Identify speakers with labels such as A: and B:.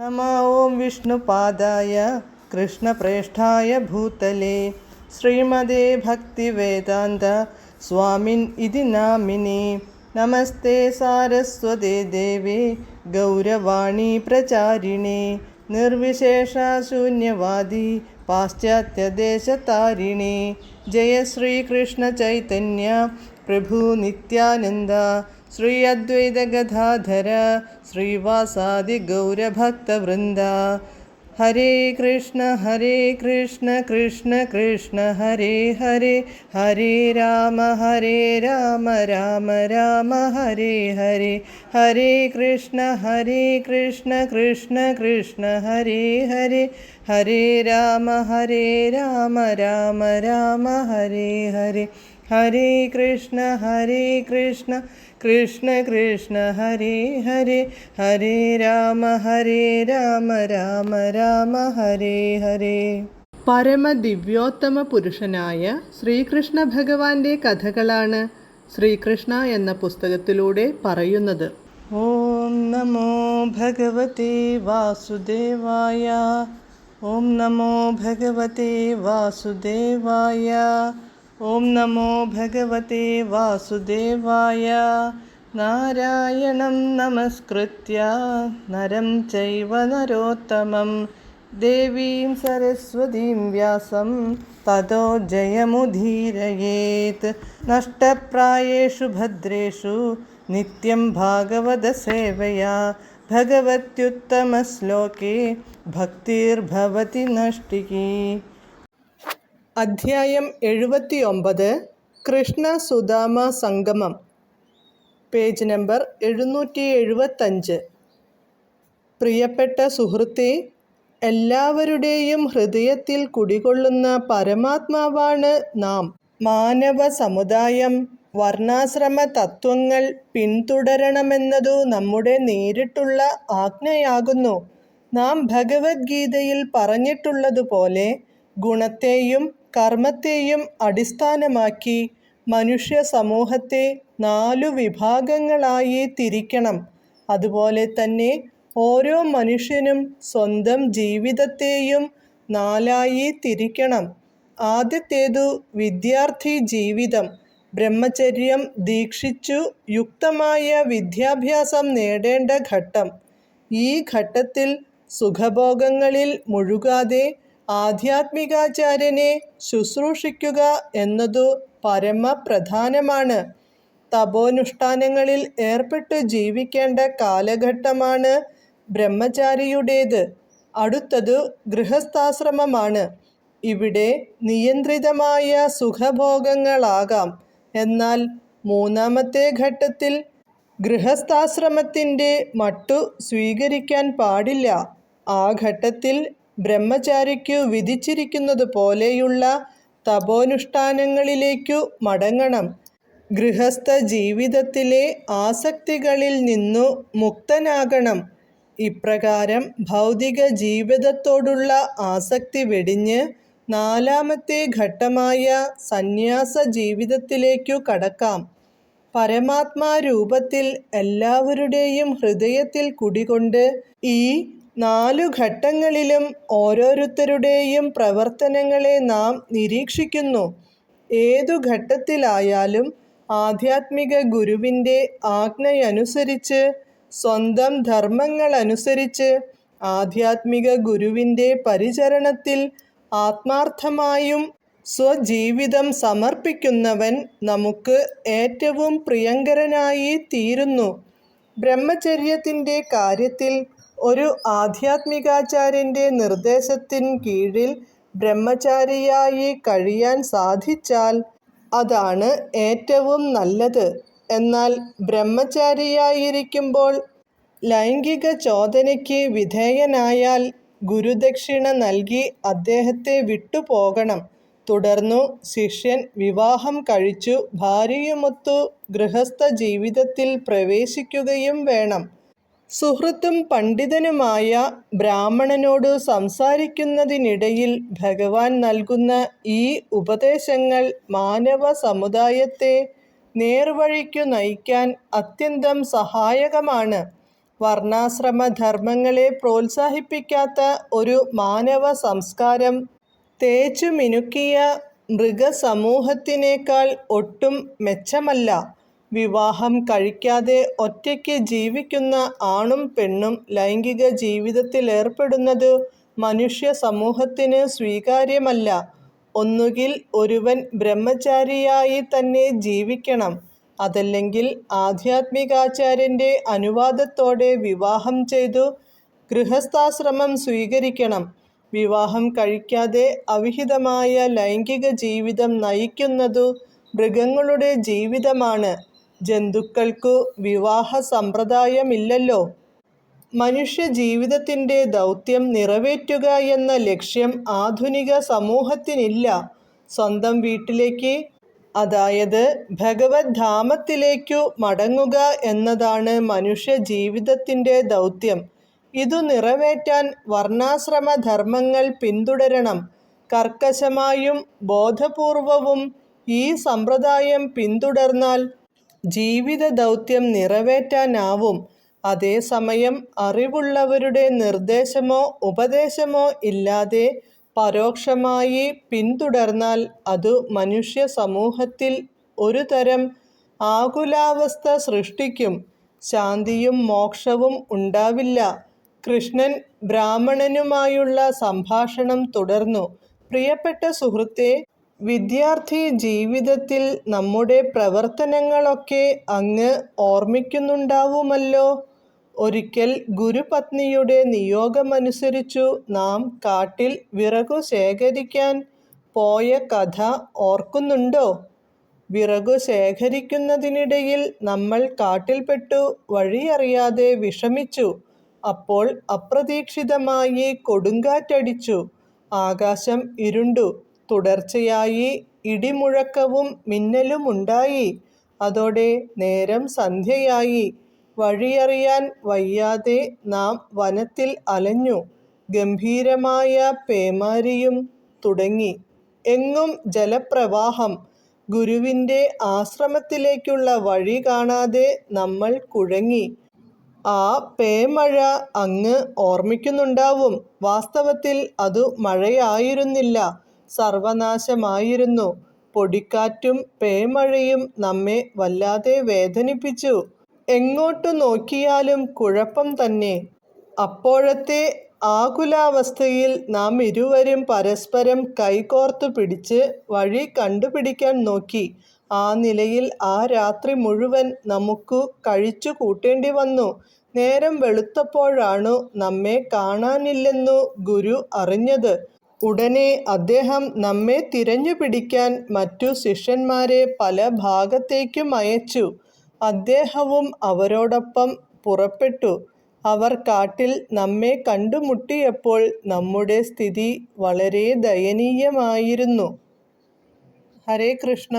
A: नमः ॐ विष्णुपादाय कृष्णप्रेष्ठाय भूतले श्रीमदे भक्तिवेदान्त स्वामिन् इति नामिने। नमस्ते सारस्वते देवे गौरवाणी प्रचारिणे निर्विशेषशून्यवादी पाश्चात्यदेशतारिणे। जय श्रीकृष्ण चैतन्य प्रभु नित्यानन्द श्री अद्वैत गदाधर श्रीवासादि गौरभक्तवृन्द। हरे कृष्ण कृष्ण कृष्ण हरे हरे, हरे राम राम राम हरे हरे। हरे कृष्ण कृष्ण कृष्ण हरे हरे, हरे राम राम राम हरे हरे। हरे कृष्ण कृष्ण कृष्ण हरे हरे, हरे राम राम ഹരേ ഹരേ. പരമദിവ്യോത്തമ പുരുഷനായ ശ്രീകൃഷ്ണ ഭഗവാന്റെ കഥകളാണ് ശ്രീകൃഷ്ണ എന്ന പുസ്തകത്തിലൂടെ പറയുന്നത്. ഓം നമോ ഭഗവതേ വാസുദേവായ, ഓം നമോ ഭഗവതേ വാസുദേവായ, ഓം നമോ ഭഗവതേ വാസുദേവായ. നാരായണം നമസ്കൃത്യ നരം ചൈവ നരോത്തമം ദേവീം സരസ്വതീം വ്യാസം തതോ ജയമുദീരയേത്. നഷ്ടപ്രായേഷു ഭദ്രേഷു നിത്യം ഭാഗവത സേവയാ ഭഗവത്യുത്തമശ്ലോകേ ഭക്തിർഭവതി നഷ്ടികീ. അധ്യായം 79 കൃഷ്ണ സുദാമ സംഗമം. Page number 775. പ്രിയപ്പെട്ട സുഹൃത്തേ, എല്ലാവരുടെയും ഹൃദയത്തിൽ കുടികൊള്ളുന്ന പരമാത്മാവാണ് നാം. മാനവ സമുദായം വർണ്ണാശ്രമ തത്വങ്ങൾ പിന്തുടരണമെന്നതു നമ്മുടെ നേരിട്ടുള്ള ആജ്ഞയാകുന്നു. നാം ഭഗവത്ഗീതയിൽ പറഞ്ഞിട്ടുള്ളതുപോലെ ഗുണത്തെയും കർമ്മത്തെയും അടിസ്ഥാനമാക്കി മനുഷ്യ സമൂഹത്തെ 4 വിഭാഗങ്ങളായി തിരിക്കണം. അതുപോലെ തന്നെ ഓരോ മനുഷ്യനും സ്വന്തം ജീവിതത്തെയും 4ആയി തിരിക്കണം. ആദ്യത്തേതു വിദ്യാർത്ഥി ജീവിതം. ബ്രഹ്മചര്യം ദീക്ഷിച്ചു യുക്തമായ വിദ്യാഭ്യാസം നേടേണ്ട ഘട്ടം. ഈ ഘട്ടത്തിൽ സുഖഭോഗങ്ങളിൽ മുഴുകാതെ ആധ്യാത്മികാചാര്യനെ ശുശ്രൂഷിക്കുക എന്നതു പരമപ്രധാനമാണ്. തപോനുഷ്ഠാനങ്ങളിൽ ഏർപ്പെട്ടു ജീവിക്കേണ്ട കാലഘട്ടമാണ് ബ്രഹ്മചാരിയുടേത്. അടുത്തതു ഗൃഹസ്ഥാശ്രമമാണ്. ഇവിടെ നിയന്ത്രിതമായ സുഖഭോഗങ്ങളാകാം. എന്നാൽ 3ാമത്തെ ഘട്ടത്തിൽ ഗൃഹസ്ഥാശ്രമത്തിൻ്റെ മട്ടു സ്വീകരിക്കാൻ പാടില്ല. ആ ഘട്ടത്തിൽ ബ്രഹ്മചാരിക്കു വിധിച്ചിരിക്കുന്നതു പോലെയുള്ള തപോനുഷ്ഠാനങ്ങളിലേക്കു മടങ്ങണം. ഗൃഹസ്ഥ ജീവിതത്തിലെ ആസക്തികളിൽ നിന്നു മുക്തനാകണം. ഇപ്രകാരം ഭൗതിക ജീവിതത്തോടുള്ള ആസക്തി വെടിഞ്ഞ് 4ാമത്തെ ഘട്ടമായ സന്യാസ ജീവിതത്തിലേക്കു കടക്കാം. പരമാത്മാരൂപത്തിൽ എല്ലാവരുടെയും ഹൃദയത്തിൽ കുടികൊണ്ട് ഈ 4 ഘട്ടങ്ങളിലും ഓരോരുത്തരുടെയും പ്രവർത്തനങ്ങളെ നാം നിരീക്ഷിക്കുന്നു. ഏതു ഘട്ടത്തിലായാലും ആധ്യാത്മിക ഗുരുവിൻ്റെ ആജ്ഞയനുസരിച്ച്, സ്വന്തം ധർമ്മങ്ങളനുസരിച്ച് ആധ്യാത്മിക ഗുരുവിൻ്റെ പരിചരണത്തിൽ ആത്മാർത്ഥമായും സ്വജീവിതം സമർപ്പിക്കുന്നവൻ നമുക്ക് ഏറ്റവും പ്രിയങ്കരനായി തീരുന്നു. ബ്രഹ്മചര്യത്തിൻ്റെ കാര്യത്തിൽ ഒരു ആധ്യാത്മികാചാര്യൻ്റെ നിർദ്ദേശത്തിൻ കീഴിൽ ബ്രഹ്മചാരിയായി കഴിയാൻ സാധിച്ചാൽ അതാണ് ഏറ്റവും നല്ലത്. എന്നാൽ ബ്രഹ്മചാരിയായിരിക്കുമ്പോൾ ലൈംഗിക ചോദനയ്ക്ക് വിധേയനായാൽ ഗുരുദക്ഷിണ നൽകി അദ്ദേഹത്തെ വിട്ടുപോകണം. തുടർന്നു ശിഷ്യൻ വിവാഹം കഴിച്ചു ഭാര്യയുമൊത്തു ഗൃഹസ്ഥ ജീവിതത്തിൽ പ്രവേശിക്കുകയും വേണം. സുഹൃത്തും പണ്ഡിതനുമായ ബ്രാഹ്മണനോടു സംസാരിക്കുന്നതിനിടയിൽ ഭഗവാൻ നൽകുന്ന ഈ ഉപദേശങ്ങൾ മാനവ സമുദായത്തെ നേർവഴിക്കു നയിക്കാൻ അത്യന്തം സഹായകമാണ്. വർണ്ണാശ്രമ ധർമ്മങ്ങളെ പ്രോത്സാഹിപ്പിക്കാത്ത ഒരു മാനവ സംസ്കാരം തേച്ചു മിനുക്കിയ മൃഗസമൂഹത്തിനേക്കാൾ ഒട്ടും മെച്ചമല്ല. വിവാഹം കഴിക്കാതെ ഒറ്റയ്ക്ക് ജീവിക്കുന്ന ആണും പെണ്ണും ലൈംഗിക ജീവിതത്തിലേർപ്പെടുന്നത് മനുഷ്യ സമൂഹത്തിന് സ്വീകാര്യമല്ല. ഒന്നുകിൽ ഒരുവൻ ബ്രഹ്മചാരിയായി തന്നെ ജീവിക്കണം, അതല്ലെങ്കിൽ ആധ്യാത്മികാചാര്യൻ്റെ അനുവാദത്തോടെ വിവാഹം ചെയ്തു ഗൃഹസ്ഥാശ്രമം സ്വീകരിക്കണം. വിവാഹം കഴിക്കാതെ അവിഹിതമായ ലൈംഗിക ജീവിതം നയിക്കുന്നതു മൃഗങ്ങളുടെ ജീവിതമാണ്. ജന്തുക്കൾക്കു വിവാഹ സമ്പ്രദായമില്ലല്ലോ. മനുഷ്യ ജീവിതത്തിൻ്റെ ദൗത്യം നിറവേറ്റുക എന്ന ലക്ഷ്യം ആധുനിക സമൂഹത്തിനില്ല. സ്വന്തം വീട്ടിലേക്ക്, അതായത് ഭഗവത് ധാമത്തിലേക്കു മടങ്ങുക എന്നതാണ് മനുഷ്യ ജീവിതത്തിൻ്റെ ദൗത്യം. ഇതു നിറവേറ്റാൻ വർണ്ണാശ്രമ ധർമ്മങ്ങൾ പിന്തുടരണം. കർക്കശമായും ബോധപൂർവവും ഈ സമ്പ്രദായം പിന്തുടർന്നാൽ ജീവിത ദൗത്യം നിറവേറ്റാനാവും. അതേസമയം അറിവുള്ളവരുടെ നിർദ്ദേശമോ ഉപദേശമോ ഇല്ലാതെ പരോക്ഷമായി പിന്തുടർന്നാൽ അതു മനുഷ്യ സമൂഹത്തിൽ ഒരു തരം ആകുലാവസ്ഥ സൃഷ്ടിക്കും. ശാന്തിയും മോക്ഷവും ഉണ്ടാവില്ല. കൃഷ്ണൻ ബ്രാഹ്മണനുമായുള്ള സംഭാഷണം തുടർന്നു. പ്രിയപ്പെട്ട സുഹൃത്തേ, വിദ്യാർത്ഥി ജീവിതത്തിൽ നമ്മുടെ പ്രവർത്തനങ്ങളൊക്കെ അങ്ങ് ഓർമ്മിക്കുന്നുണ്ടാവുമല്ലോ. ഒരിക്കൽ ഗുരുപത്നിയുടെ നിയോഗമനുസരിച്ചു നാം കാട്ടിൽ വിറകു ശേഖരിക്കാൻ പോയ കഥ ഓർക്കുന്നുണ്ടോ? വിറകു ശേഖരിക്കുന്നതിനിടയിൽ നമ്മൾ കാട്ടിൽപ്പെട്ടു വഴിയറിയാതെ വിഷമിച്ചു. അപ്പോൾ അപ്രതീക്ഷിതമായി കൊടുങ്കാറ്റടിച്ചു. ആകാശം ഇരുണ്ടു. തുടർച്ചയായി ഇടിമുഴക്കവും മിന്നലുമുണ്ടായി. അതോടെ നേരം സന്ധ്യയായി. വഴിയറിയാൻ വയ്യാതെ നാം വനത്തിൽ അലഞ്ഞു. ഗംഭീരമായ പേമാരിയും തുടങ്ങി. എങ്ങും ജലപ്രവാഹം. ഗുരുവിൻ്റെ ആശ്രമത്തിലേക്കുള്ള വഴി കാണാതെ നമ്മൾ കുഴങ്ങി. ആ പേമഴ അങ്ങ് ഓർമ്മിക്കുന്നുണ്ടാവും. വാസ്തവത്തിൽ അതു മഴയായിരുന്നില്ല, സർവനാശമായിരുന്നു. പൊടിക്കാറ്റും പേമഴയും നമ്മെ വല്ലാതെ വേദനിപ്പിച്ചു. എങ്ങോട്ടു നോക്കിയാലും കുഴപ്പം തന്നെ. അപ്പോഴത്തെ ആകുലാവസ്ഥയിൽ നാം ഇരുവരും പരസ്പരം കൈകോർത്തു പിടിച്ച് വഴി കണ്ടുപിടിക്കാൻ നോക്കി. ആ നിലയിൽ ആ രാത്രി മുഴുവൻ നമുക്ക് കഴിച്ചു കൂട്ടേണ്ടി വന്നു. നേരം വെളുത്തപ്പോഴാണു നമ്മെ കാണാനില്ലെന്നു ഗുരു അറിഞ്ഞത്. ഉടനെ അദ്ദേഹം നമ്മെ തിരഞ്ഞു പിടിക്കാൻ മറ്റു ശിഷ്യന്മാരെ പല ഭാഗത്തേക്കും അയച്ചു. അദ്ദേഹവും അവരോടൊപ്പം പുറപ്പെട്ടു. അവർ കാട്ടിൽ നമ്മെ കണ്ടുമുട്ടിയപ്പോൾ നമ്മുടെ സ്ഥിതി വളരെ ദയനീയമായിരുന്നു. ഹരേ കൃഷ്ണ.